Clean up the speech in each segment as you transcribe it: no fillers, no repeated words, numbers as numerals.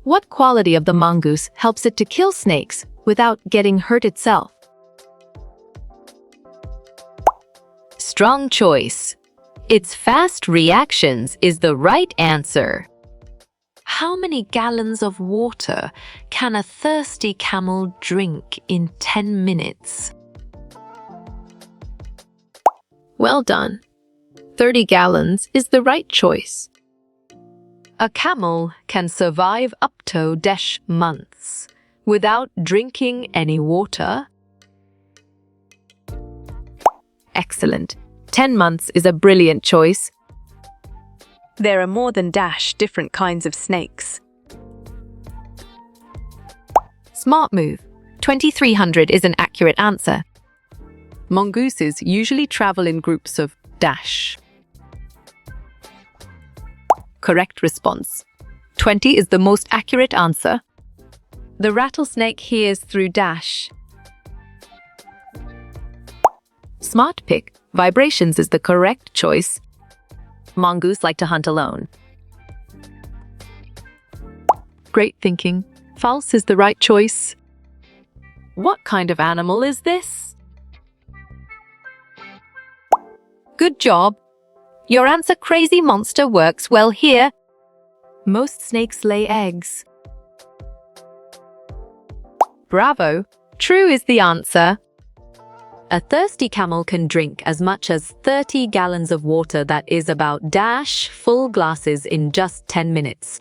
What quality of the mongoose helps it to kill snakes without getting hurt itself? Strong choice. Its fast reactions is the right answer. How many gallons of water can a thirsty camel drink in 10 minutes? Well done. 30 gallons is the right choice. A camel can survive up to months without drinking any water. Excellent. 10 months is a brilliant choice. There are more than different kinds of snakes. Smart move. 2300 is an accurate answer. Mongooses usually travel in groups of Correct response. 20 is the most accurate answer. The rattlesnake hears through Smart pick. Vibrations is the correct choice. Mongoose like to hunt alone. Great thinking. False is the right choice. What kind of animal is this? Good job. Your answer, crazy monster, works well here. Most snakes lay eggs. Bravo. True is the answer. A thirsty camel can drink as much as 30 gallons of water, that is about full glasses in just 10 minutes.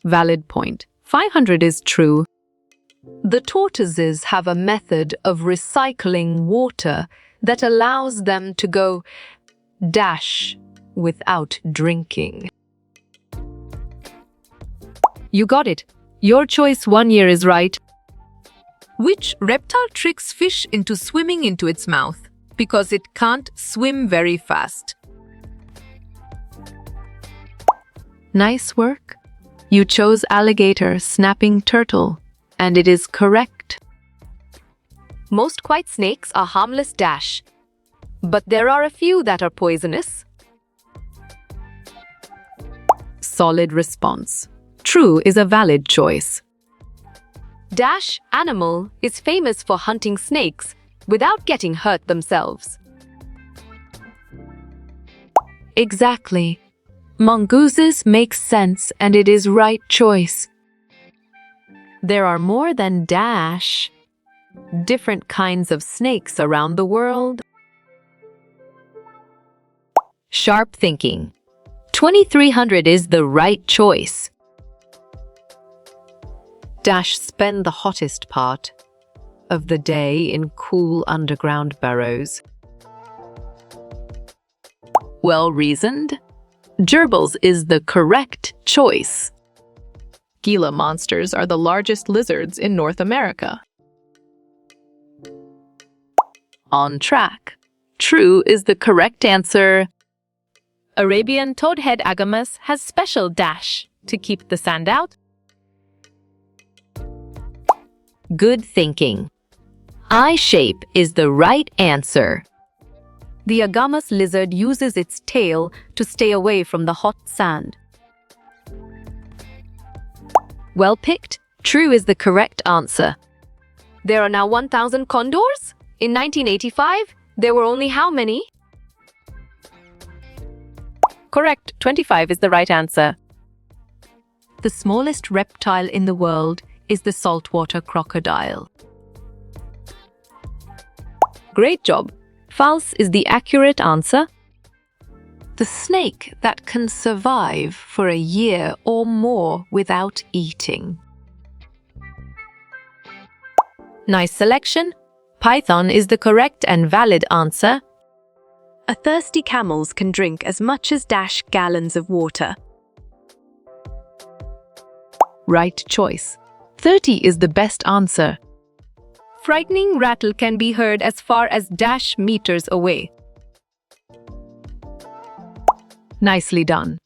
Valid point. 500 is true. The tortoises have a method of recycling water that allows them to go without drinking. You got it. Your choice 1 year is right. Which reptile tricks fish into swimming into its mouth because it can't swim very fast? Nice work. You chose alligator snapping turtle, and it is correct. Most white snakes are harmless but there are a few that are poisonous. Solid response. True is a valid choice. Animal is famous for hunting snakes without getting hurt themselves. Exactly. Mongooses make sense, and it is right choice. There are more than different kinds of snakes around the world. Sharp thinking. 2300 is the right choice. Spend the hottest part of the day in cool underground burrows. Well reasoned. Gerbils is the correct choice. Gila monsters are the largest lizards in North America. On track. True is the correct answer. Arabian toadhead agamus has special to keep the sand out. Good thinking. Eye shape is the right answer. The agamus lizard uses its tail to stay away from the hot sand. Well picked. True is the correct answer. There are now 1,000 condors? In 1985, there were only how many? Correct. 25 is the right answer. The smallest reptile in the world is the saltwater crocodile. Great job. False is the accurate answer. The snake that can survive for a year or more without eating. Nice selection. Python is the correct and valid answer. A thirsty camels can drink as much as gallons of water. Right choice. 30 is the best answer. Frightening rattle can be heard as far as meters away. Nicely done.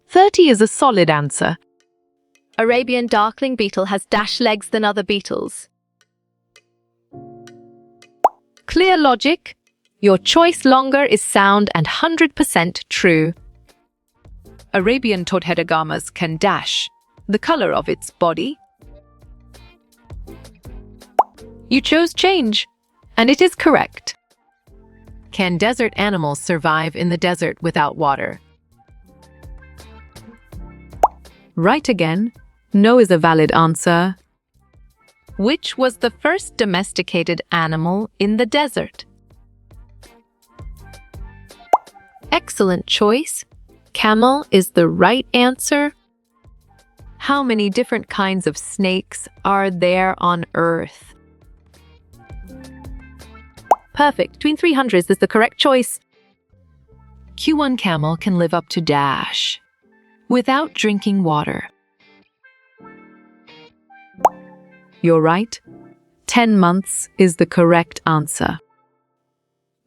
30 is a solid answer. Arabian darkling beetle has legs than other beetles. Clear logic. Your choice longer is sound and 100% true. Arabian todhedogamas can dash. The color of its body? You chose change, and it is correct. Can desert animals survive in the desert without water? Right again. No is a valid answer. Which was the first domesticated animal in the desert? Excellent choice. Camel is the right answer. How many different kinds of snakes are there on Earth? Perfect. Between 300s is the correct choice. Q1 camel can live up to dash without drinking water. You're right. 10 months is the correct answer.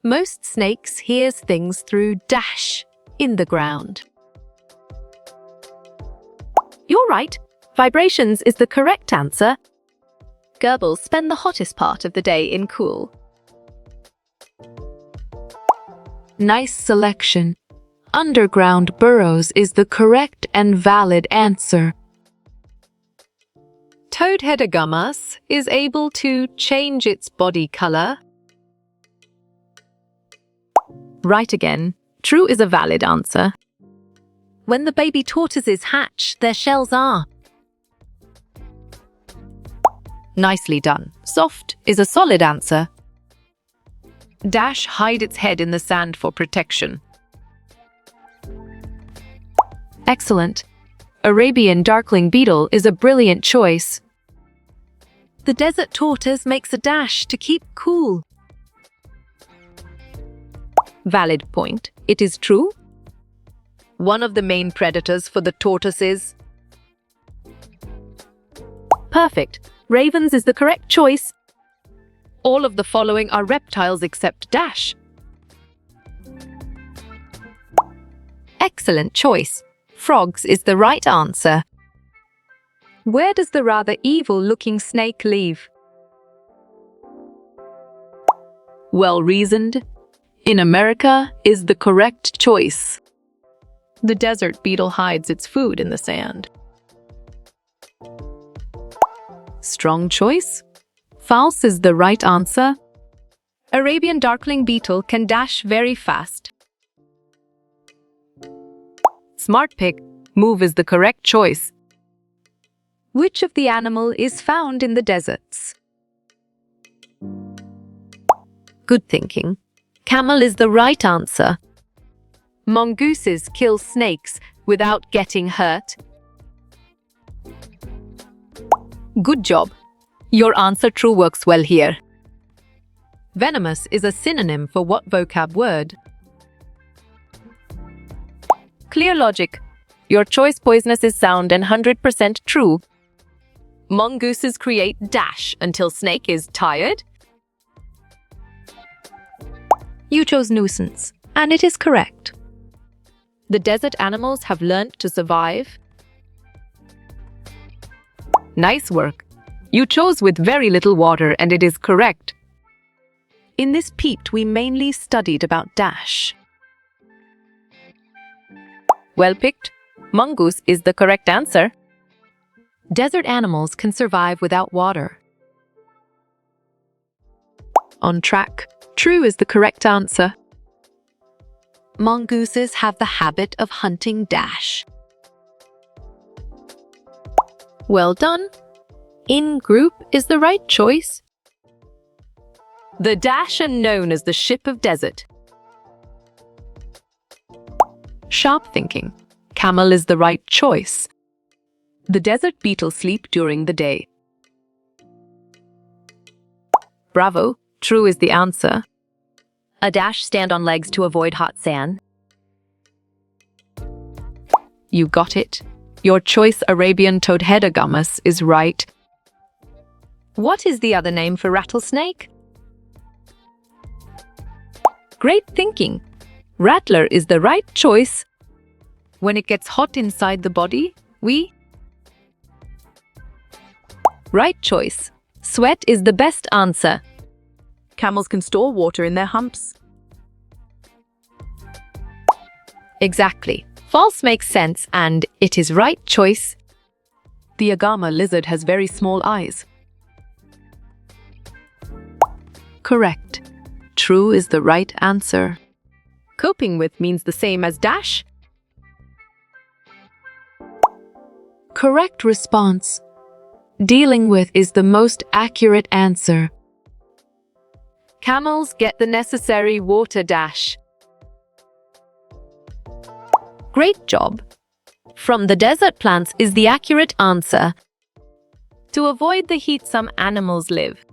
Most snakes hears things through dash in the ground. You're right. Vibrations is the correct answer. Gerbils spend the hottest part of the day in cool. Nice selection. Underground burrows is the correct and valid answer. Todhedogamas is able to change its body color. Right again. True is a valid answer. When the baby tortoises hatch, their shells are. Nicely done. Soft is a solid answer. Dash hide its head in the sand for protection. Excellent. Arabian darkling beetle is a brilliant choice. The desert tortoise makes a dash to keep cool. Valid point. It is true. One of the main predators for the tortoise is Perfect. Ravens is the correct choice. all of the following are reptiles except dash. Excellent choice. Frogs is the right answer. Where does the rather evil-looking snake live? Well reasoned. In America is the correct choice. The desert beetle hides its food in the sand. Strong choice. False is the right answer. Arabian darkling beetle can dash very fast. Smart pick. Move is the correct choice. Which of the animal is found in the deserts? Good thinking. Camel is the right answer. Mongooses kill snakes without getting hurt. Good job. Your answer true works well here. Venomous is a synonym for what vocab word? Clear logic. Your choice poisonous is sound and 100% true. Mongooses create dash until snake is tired. You chose nuisance, and it is correct. The desert animals have learned to survive. Nice work. You chose with very little water and it is correct. In this peeped, we mainly studied about dash. Well picked. Mongoose is the correct answer. Desert animals can survive without water. On track. True is the correct answer. Mongooses have the habit of hunting dash. Well done. In group is the right choice. The dash are known as the ship of desert. Sharp thinking. Camel is the right choice. The desert beetle sleep during the day. Bravo. True is the answer. A dash stand on legs to avoid hot sand. You got it. Your choice Arabian Todhedogamus is right. What is the other name for rattlesnake? Great thinking. Rattler is the right choice. When it gets hot inside the body, we Right choice. Sweat is the best answer. Camels can store water in their humps. Exactly. False makes sense and it is right choice. The agama lizard has very small eyes. Correct. True is the right answer. Coping with means the same as dash. Correct response. Dealing with is the most accurate answer. Camels get the necessary water dash. Great job. From the desert plants is the accurate answer. To avoid the heat, some animals live.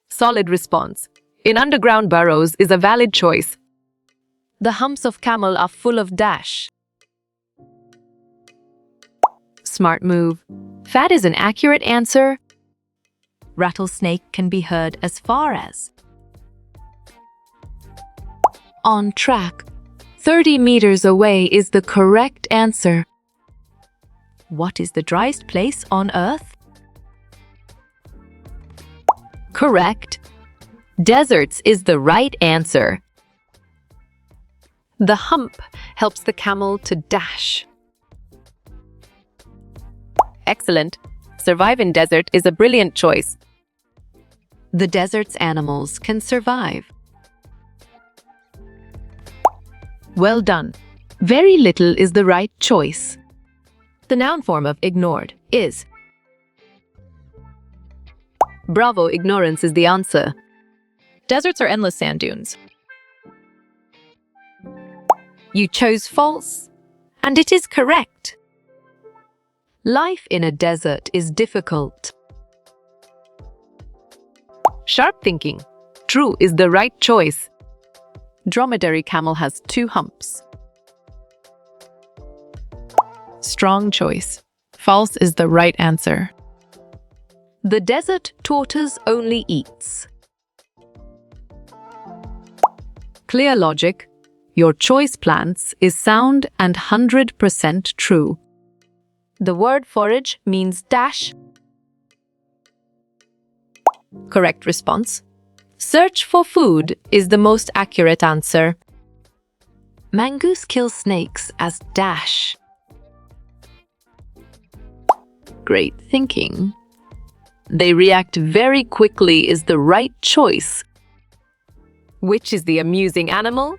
Solid response. In underground burrows is a valid choice. The humps of camel are full of dash. Smart move. Fat is an accurate answer. Rattlesnake can be heard as far as. On track. 30 meters away is the correct answer. What is the driest place on Earth? Correct. Deserts is the right answer. The hump helps the camel to dash. Excellent. Survive in desert is a brilliant choice. The desert's animals can survive. Well done. Very little is the right choice. The noun form of ignored is. Bravo, ignorance is the answer. Deserts are endless sand dunes. You chose false, and it is correct. Life in a desert is difficult. Sharp thinking. True is the right choice. Dromedary camel has 2 humps. Strong choice. False is the right answer. The desert tortoise only eats. Clear logic. Your choice plants is sound and 100% true. The word forage means dash. Correct response. Search for food is the most accurate answer. Mongoose kills snakes as dash. Great thinking. They react very quickly is the right choice. Which is the amusing animal?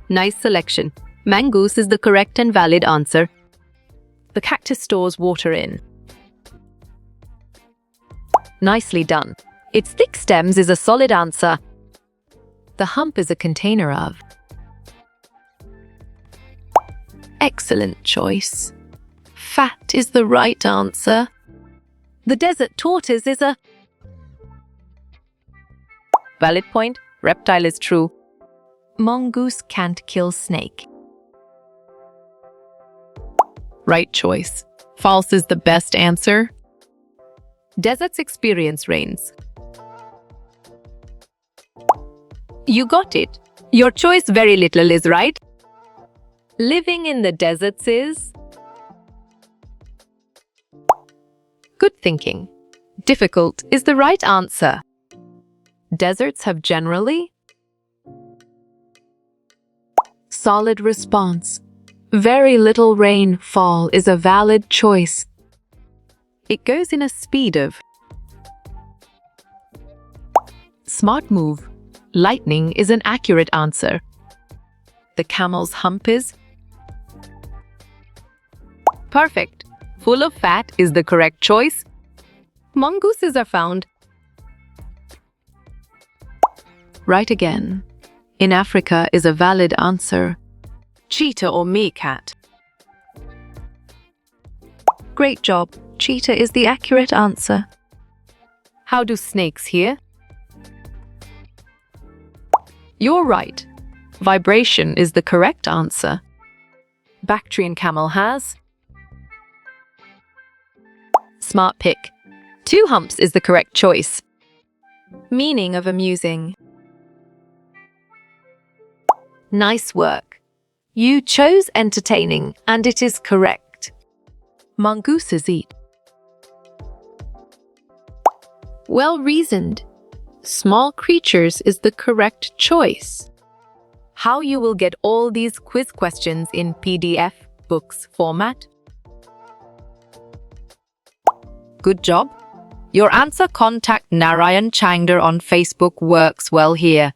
Nice selection. Mongoose is the correct and valid answer. The cactus stores water in. Nicely done. Its thick stems is a solid answer. The hump is a container of. Excellent choice. Fat is the right answer. The desert tortoise is a. Valid point. Reptile is true. Mongoose can't kill snake. Right choice. False is the best answer. Deserts experience rains. You got it. Your choice very little is right. Living in the deserts is. Good thinking. Difficult is the right answer. Deserts have generally. Solid response. Very little rainfall is a valid choice. It goes in a speed of. Smart move. Lightning is an accurate answer. The camel's hump is. Perfect. Full of fat is the correct choice. Mongooses are found. Right again. In Africa is a valid answer. Cheetah or meerkat. Great job. Cheetah is the accurate answer. How do snakes hear? You're right. Vibration is the correct answer. Bactrian camel has. Smart pick. 2 humps is the correct choice. Meaning of amusing. Nice work. You chose entertaining, and it is correct. Mongooses eat. Well reasoned. Small creatures is the correct choice. how you will get all these quiz questions in PDF books format. Good job. Your answer contact Narayan Changder on Facebook works well here.